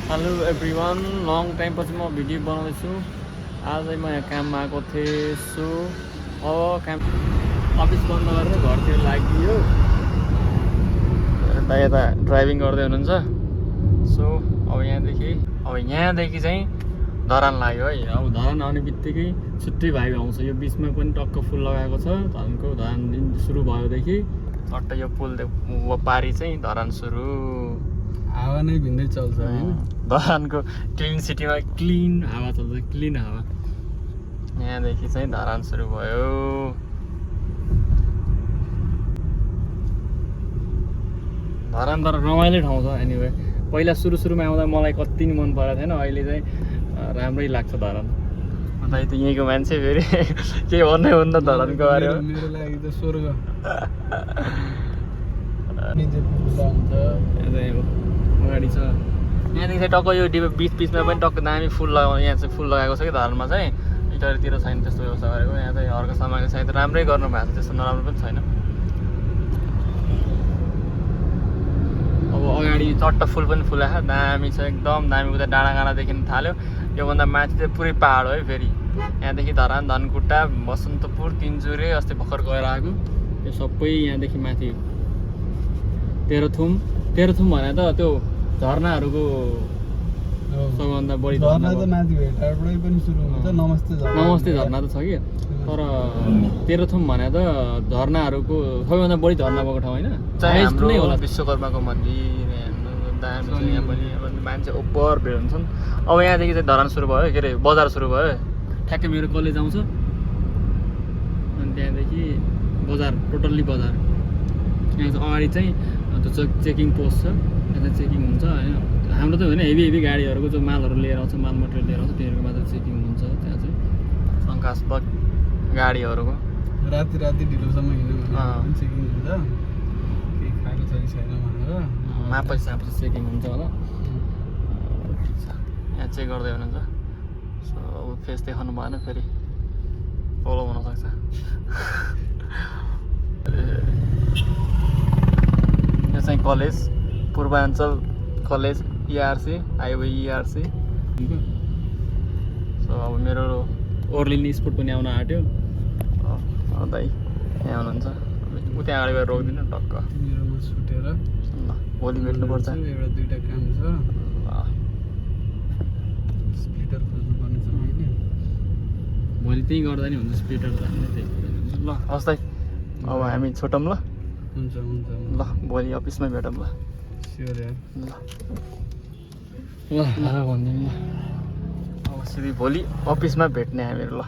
Hello everyone, long टाइमपछि म video बनाउँदैछु। आजै म यहाँ काममा आएको थिएछु। अब काम अफिस बन्द गरेर घरतिर लागियो। यता ड्राइभिङ गर्दै हुनुहुन्छ। सो अब यहाँदेखि चाहिँ धरान लाग्यो है। अब धरान आउने बित्तिकै छुट्टै भाइब आउँछ। यो बिचमा पनि टक्क फुल लगाएको छ। धरान सुरु भयोदेखि चट्ट यो पुल पारी चाहिँ धरान सुरु। हावा नै भिन्दै चल्छ हैन। धरानको क्लिन सिटीमा क्लिन हावा चल्छ, क्लिन हावा। यहाँदेखि चाहिँ धरान सुरु भयो। धरान तर रमाइलो ठाउँ छ। एनिवे पहिला सुरुमा आउँदा मलाई कति नि मन परेको थिएन। अहिले चाहिँ राम्रै लाग्छ धरान। अन्त त यहीँको मान्छे फेरि के भन्नै हुन्न धरानको बारेमा। मेरो लागि त स्वर्ग। अगाडि छ यहाँदेखि चाहिँ टक्क यो बिचमा पनि टक्क दामी फुल लगाउनु। यहाँ चाहिँ फुल लगाएको छ कि धरानमा चाहिँ। इटरतिर छैन त्यस्तो व्यवस्था गरेको। यहाँ चाहिँ अर्को सामान चाहिँ राम्रै गर्नु भएको छ, त्यस्तो नराम्रो पनि छैन। अब अगाडि चट्ट फुल पनि फुलाएको दामी छ, एकदम दामी। उता डाँडाकाँडा देखिन थाल्यो। योभन्दा माथि चाहिँ पुरै पहाड हो है। फेरि यहाँदेखि धरान, धनकुटा, बसन्तपुर, तिनचुरे अस्ति भर्खर गएर आएको यो सबै यहाँदेखि माथि। तेह्रथुम भने त त्यो झरनाहरूको सबभन्दा बढी झरना त माथि भेटारबाटै पनि सुरु हुन्छ। नमस्ते झरना त छ कि, तर तेह्रथुम भने त झरनाहरूको सबैभन्दा बढी झरना भएको ठाउँ होइन। हाम्रो होला विश्वकर्माको मन्दिर दामी छ। यहाँ पनि अब मान्छे ओभर भिड हुन्छन्। अब यहाँदेखि चाहिँ धरान सुरु भयो, के अरे बजार सुरु भयो। ठ्याक्कै मेरो कलेज आउँछ अनि त्यहाँदेखि बजार, टोटल्ली बजार। यहाँ चाहिँ अगाडि चाहिँ त्यो चेकिङ पोस्ट छ। त्यहाँ चाहिँ चेकिङ हुन्छ होइन। हाम्रो त होइन, हेभी गाडीहरूको जो मालहरू लिएर आउँछ, माल मटेरियल लिएर आउँछ, तिनीहरूको मात्र चेकिङ हुन्छ। त्यहाँ चाहिँ शङ्कास्पद गाडीहरूको राति ढिलोसम्म हिँड्नु भने चेकिङ हुन्छ। केही खाएको छ कि छैन भनेर मापसी चेकिङ हुन्छ होला। यहाँ चेक गर्दै हुनुहुन्छ। सो अब फेस देखाउनु भएन, फेरि प्रब्लम हुनसक्छ। यो चाहिँ college, Purwanchal college ERC, highway ERC. So अब मेरो ओर्लिन स्पोर्ट पनि आउन आँट्यो। दाइ यहाँ हुनुहुन्छ। उता अगाडि गएर रोक्दिनँ टक्क। मेरोमा छुटेर ल भोलि भेट्नुपर्छ। एउटा दुईटा काम छ। स्प्लिटर खोज्नुपर्ने छ मैले। भोलि त्यही गर्दा नि हुन्छ स्प्लिटर त। ल हस् दाइ, अब हामी छुटौँ ल। हुन्छ ल भोलि अफिसमै भेटौँ ल। स्योर यार। ल भनिदिनु ल। अब सिधै भोलि अफिसमा भेट्ने हामीहरू ल।